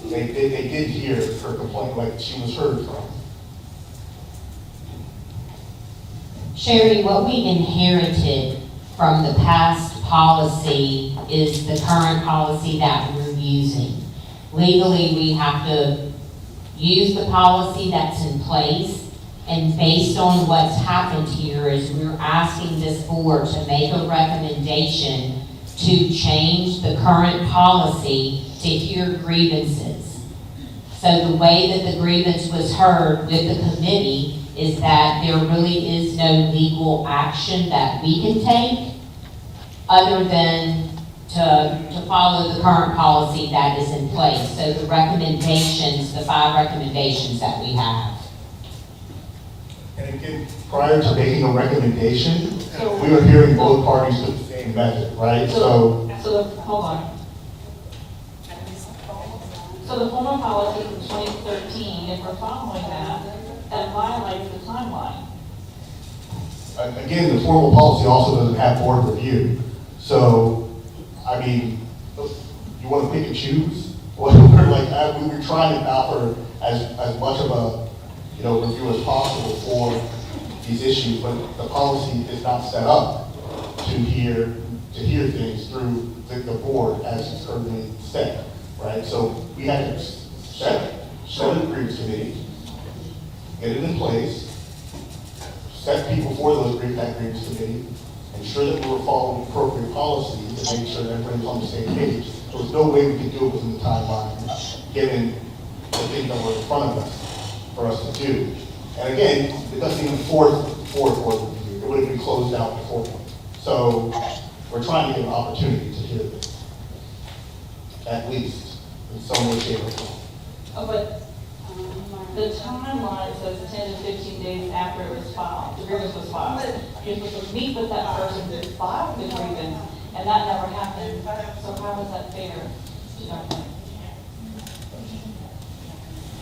they did hear her complaint, like she was heard from. Sherry, what we inherited from the past policy is the current policy that we're using. Legally, we have to use the policy that's in place, and based on what's happened here is we're asking this board to make a recommendation to change the current policy to hear grievances. So the way that the grievance was heard with the committee is that there really is no legal action that we can take other than to follow the current policy that is in place. So the recommendations, the 5 recommendations that we have. And again, prior to making a recommendation, we were hearing both parties with the same method, right? So hold on. So the former policy from 2013, if we're following that, that violates the timeline. Again, the formal policy also doesn't have board review. So, I mean, you want to pick and choose? Well, we're like, we were trying to offer as much of a, review as possible for these issues, but the policy is not set up to hear things through the board as it's currently set, right? So we had to set a grievance committee, get it in place, set people for that grievance committee, ensure that we were following appropriate policies, and make sure that everybody was on the same page. So there's no way we could do it within the timeline, given the things that were in front of us for us to do. And again, it doesn't even force board review. It would have been closed out before. So we're trying to give an opportunity to hear this, at least in some way, shape, or form. Oh, but the timeline says 10 to 15 days after it was filed, the grievance was filed. You're supposed to meet with that person to file the grievance, and that never happened. So how is that fair to Dr. Wade?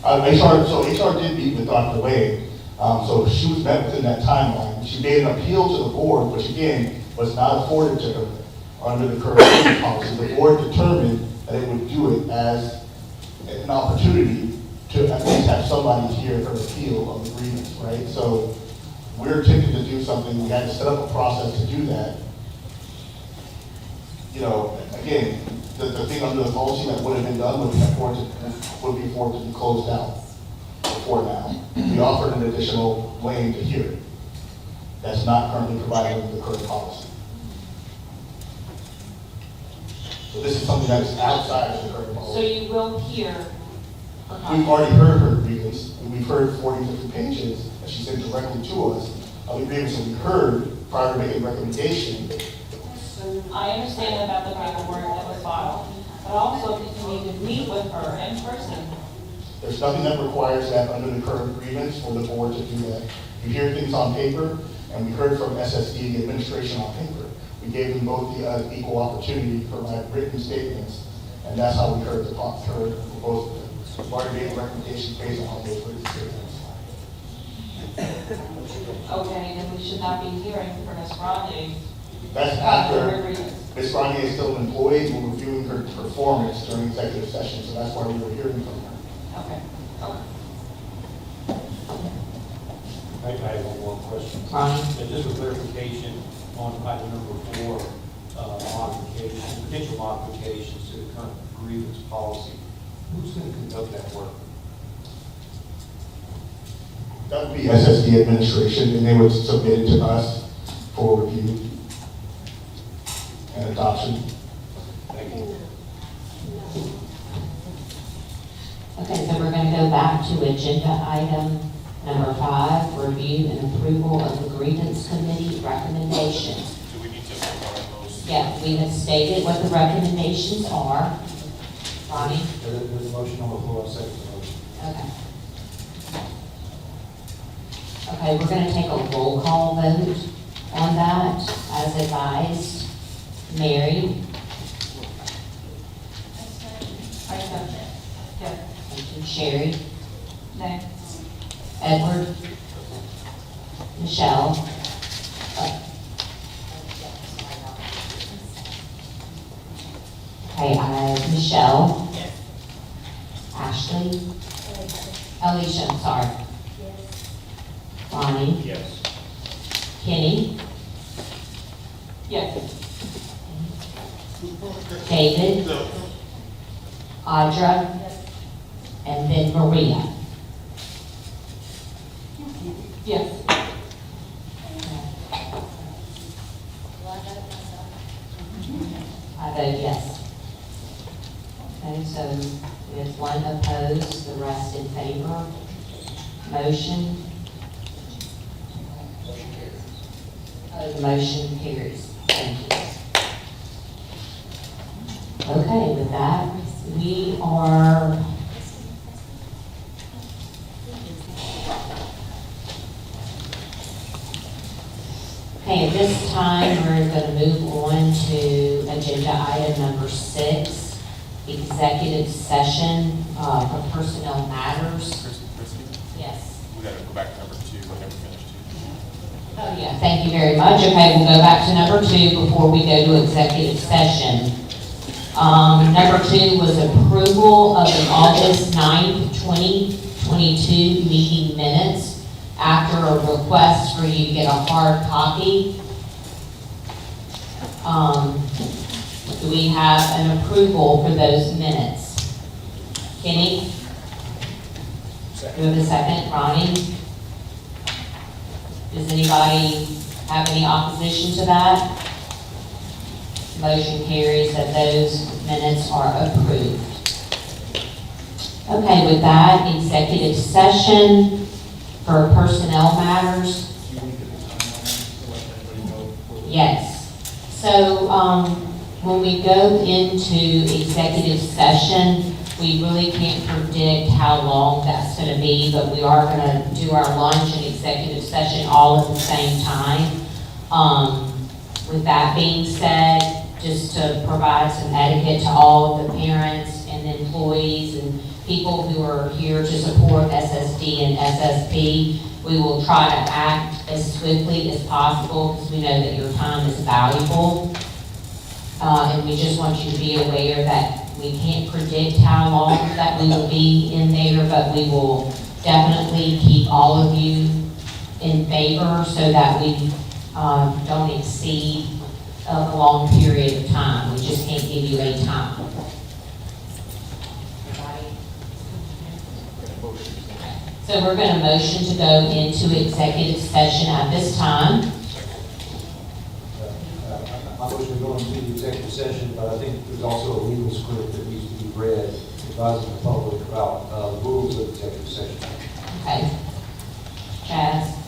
HR did meet with Dr. Wade, so she was met within that timeline. She made an appeal to the board, which again, was not afforded to her under the current policy. The board determined that it would do it as an opportunity to at least have somebody hear her appeal of the grievance, right? So we're attempting to do something, we had to set up a process to do that. Again, the thing under the policy that would have been done would be for it to be closed out before now. We offered an additional lane to hear it. That's not currently provided under the current policy. So this is something that is outside of the current So policy. you will hear her We've comment. already heard her grievance, and we've heard 40 different pages that she sent directly to us of the grievance that we heard prior to making a recommendation. I understand about the paperwork that was filed, but also you need to meet with her in person. There's nothing that requires that under the current grievance for the board to do that. You hear things on paper, and we heard from SSD, the administration on paper. We gave them both the equal opportunity to provide written statements, and that's how we heard both of them. We've already made recommendations based on those written statements. Okay, then we should not be hearing from Ms. Rodney. That's Her after grievance. Ms. Ronnie is still an employee, we're reviewing her performance during executive session, so that's why we were hearing from her. Okay. I have one more question. Ronnie? Just for clarification on item number 4, potential modifications to the current grievance policy. Who's going to conduct that work? That would be SSD administration, and they would submit it to us for review and adoption. Thank you. Okay, so we're going to go back to agenda item number 5, review and approval of the grievance committee recommendations. Do we need to vote on those? Yeah, we have stated what the recommendations are. Ronnie? There's a motion on the floor, I second the motion. Okay. Okay, we're going to take a roll call vote on that, as advised. Mary? I accept it. Yes. Thank you. Sherry? Nay. Edward? Michelle? Okay, I have Michelle. Ashley. Alicia, I'm sorry. Bonnie. Yes. Kenny. Yes. David. Audra. And then Maria. Yes. I vote yes. Okay, so there's one opposed, the rest in favor. Motion. The motion carries. Thank you. Okay, with that, we are okay, at this time, we're going to move on to agenda item number 6, executive session for personnel matters. Christie, Yes. we gotta go back to number 2, we never finished 2. Oh, yeah, thank you very much. Okay, we'll go back to number 2 before we go to executive session. Number 2 was approval of the August 9th, 2022 meeting minutes after a request for you to get a hard copy. Do we have an approval for those minutes? Kenny? Do we have a second? Ronnie? Does anybody have any opposition to that? Motion carries that those minutes are approved. Okay, with that, executive session for personnel matters. Yes. So, when we go into executive session, we really can't predict how long that's gonna be, but we are gonna do our lunch and executive session all at the same time. With that being said, just to provide some etiquette to all of the parents and employees and people who are here to support SSD and SSP, we will try to act as swiftly as possible because we know that your time is valuable. And we just want you to be aware that we can't predict how long that we will be in there, but we will definitely keep all of you in favor so that we don't exceed a long period of time. We just can't give you a time. So we're going to motion to go into executive session at this time. I motion to go into the executive session, but I think there's also a legal script that needs to be read, advising the public about the rules of executive session. Okay. Chaz?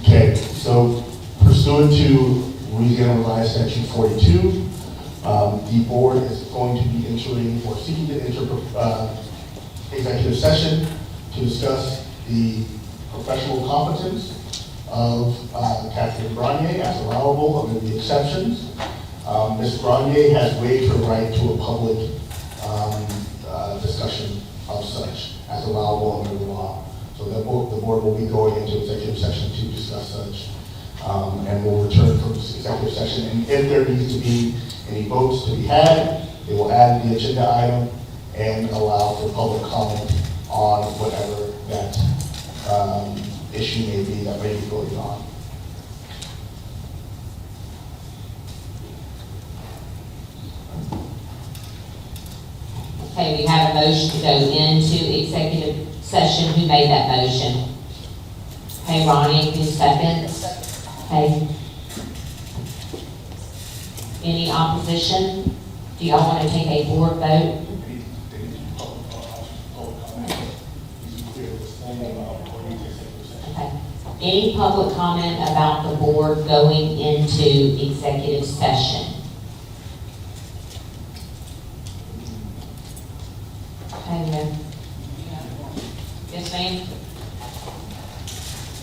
Okay, so pursuant to Louisiana Revised Section 42, the board is going to be entering or seeking to enter executive session to discuss the professional competence of Catherine Grenier as allowable under the exceptions. Ms. Grenier has waived her right to a public discussion of such as allowable under the law. So the board will be going into executive session to discuss such, and we'll return from this executive session. And if there needs to be any votes to be had, they will add the agenda item and allow for public comment on whatever that issue may be that may be going on. Okay, we have a motion to go into executive session. Who made that motion? Okay, Ronnie, who seconds? Okay. Any opposition? Do y'all want to take a board vote? Okay. Any public comment about the board going into executive session? Okay, ma'am. Yes, ma'am?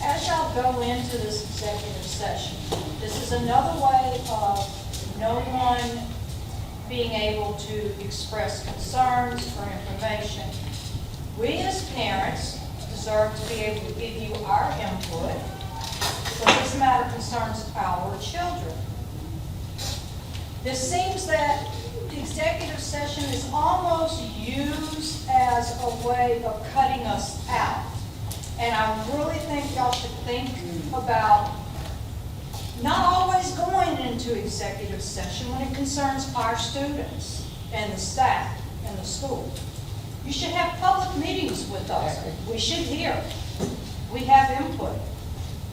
As y'all go into this executive session, this is another way of no one being able to express concerns or information. We as parents deserve to be able to give you our input because this matter concerns our children. This seems that the executive session is almost used as a way of cutting us out. And I really think y'all should think about not always going into executive session when it concerns our students and the staff and the school. You should have public meetings with us. We should hear. We have input.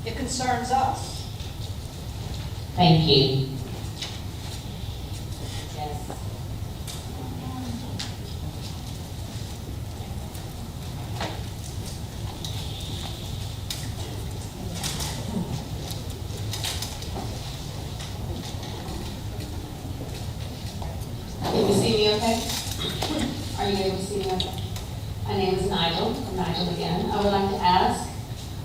It concerns us. Thank you. Yes. My name is Nigel, I'm Nigel again. I would like to ask,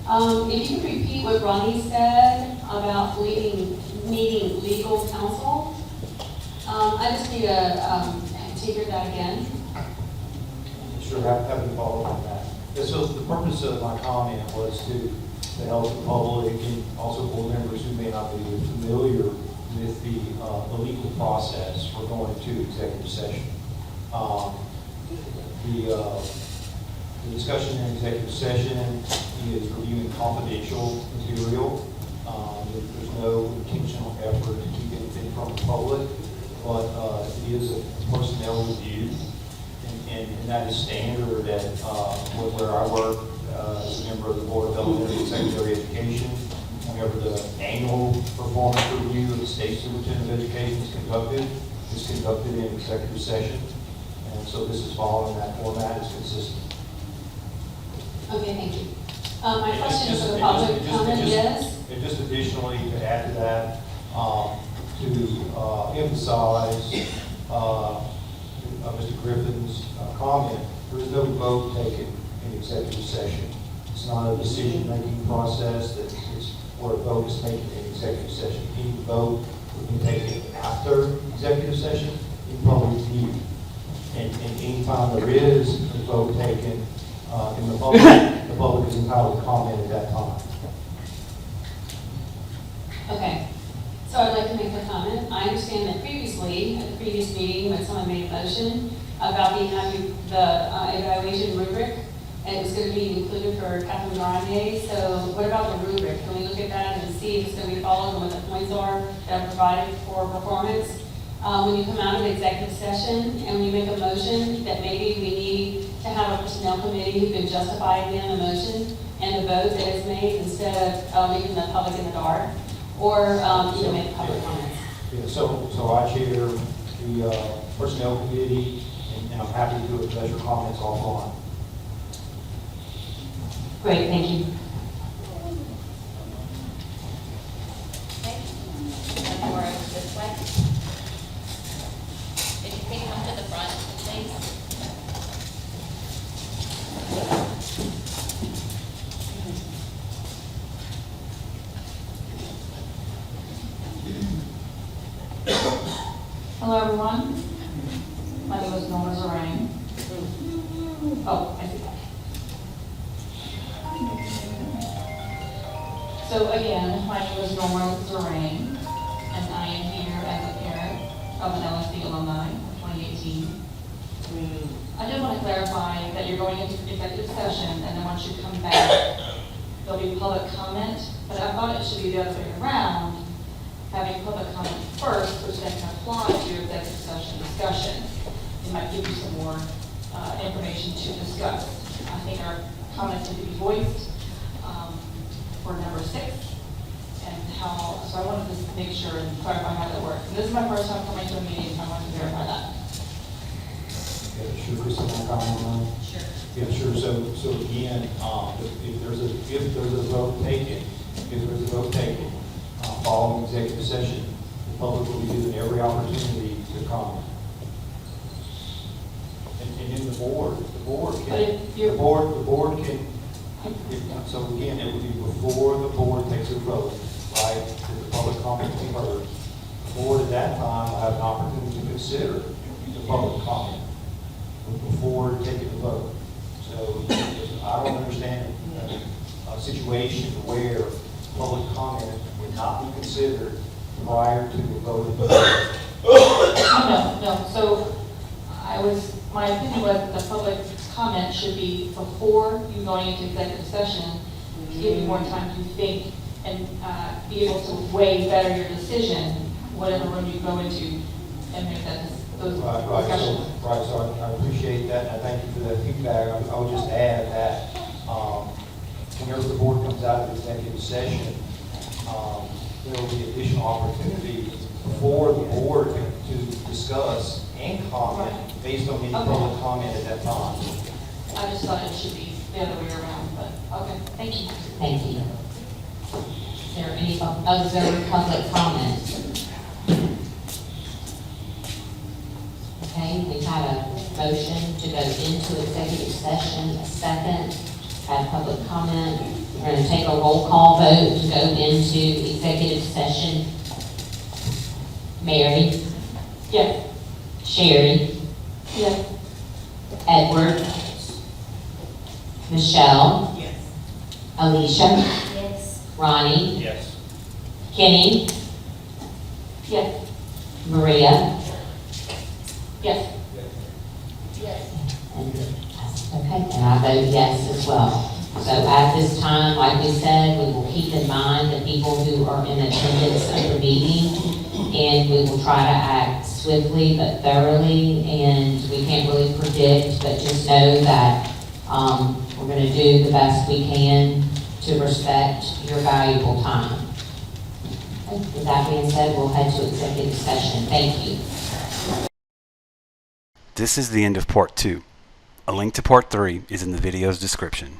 if you could repeat what Ronnie said about needing legal counsel. I just need to hear that again. Sure, happy to follow up on that. Yeah, so the purpose of my comment was to help the public and also board members who may not be familiar with the legal process for going to executive session. The discussion in executive session is reviewing confidential material. There's no intentional effort to keep anything from the public, but it is a personnel review, and that is standard at where I work as a member of the Board of Elementary and Secondary Education. Whenever the annual performance review of the State Superintendent of Education is conducted in executive session. And so this is following that format, it's consistent. Okay, thank you. My question for the public comment is? And just additionally, to add to that, to emphasize Mr. Griffin's comment, there is no vote taken in executive session. It's not a decision-making process that is where a vote is taken in executive session. Any vote would be taken after executive session in public view. And any time there is a vote taken in the public is entitled to comment at that time. Okay, so I'd like to make a comment. I understand that previously, at the previous meeting, when someone made a motion about the evaluation rubric, and it was going to be included for Catherine Grande. So what about the rubric? Can we look at that and see if it's going to be followed and what the points are that are provided for performance? When you come out of executive session and when you make a motion that maybe we need to have a personnel committee who can justify again the motion and the vote that is made instead of leaving the public in the dark, or make public comments. Yeah, so I chair the personnel committee, and I'm happy to address your comments offline. Great, thank you. Okay, and more over this way. If you can come to the front, please. Hello, everyone. My name is Norma Zarang. Oh, I see that. So again, my name is Norma Zarang, and I am here as a parent of an LSD alumni for 2018. I did want to clarify that you're going into executive session, and then once you come back, there'll be public comment, but I thought it should be the other way around, having public comment first, which then can apply to your executive session discussion. It might give you some more information to discuss. I think our comments need to be voiced for number 6, and how, so I wanted to make sure and clarify how that works. And this is my first time coming to a meeting, so I wanted to verify that. Yeah, sure, Chris, can I comment on that? Sure. Yeah, sure. So again, if there's a vote taken, following executive session, the public will be given every opportunity to comment. And then the board But if you're- can, so again, it would be before the board takes a vote, right? That the public comment will be heard. The board at that time will have an opportunity to consider the public comment before taking the vote. So I don't understand a situation where public comment would not be considered prior to the vote. No, so my opinion was that the public comment should be before you going into executive session, to give you more time to think and be able to weigh better your decision, whatever room you go into, and make those discussions. So I appreciate that, and I thank you for that feedback. I would just add that whenever the board comes out of executive session, there will be additional opportunity for the board to discuss and comment based on any public comment at that time. I just thought it should be the other way around, but, okay, thank you. Thank you. Is there any other public comment? Okay, we've had a motion to go into executive session, a second, have public comment. We're going to take a roll call vote to go into executive session. Mary, Yes. Sherry, Yes. Edward, Michelle, Yes. Alicia, Yes. Ronnie, Yes. Kenny, Yes. Maria, Yes. okay, and I vote yes as well. So at this time, like we said, we will keep in mind the people who are in attendance of the meeting, and we will try to act swiftly but thoroughly, and we can't really predict, but just know that we're going to do the best we can to respect your valuable time. Okay, with that being said, we'll head to executive session. Thank you. This is the end of Part 2. A link to Part 3 is in the video's description.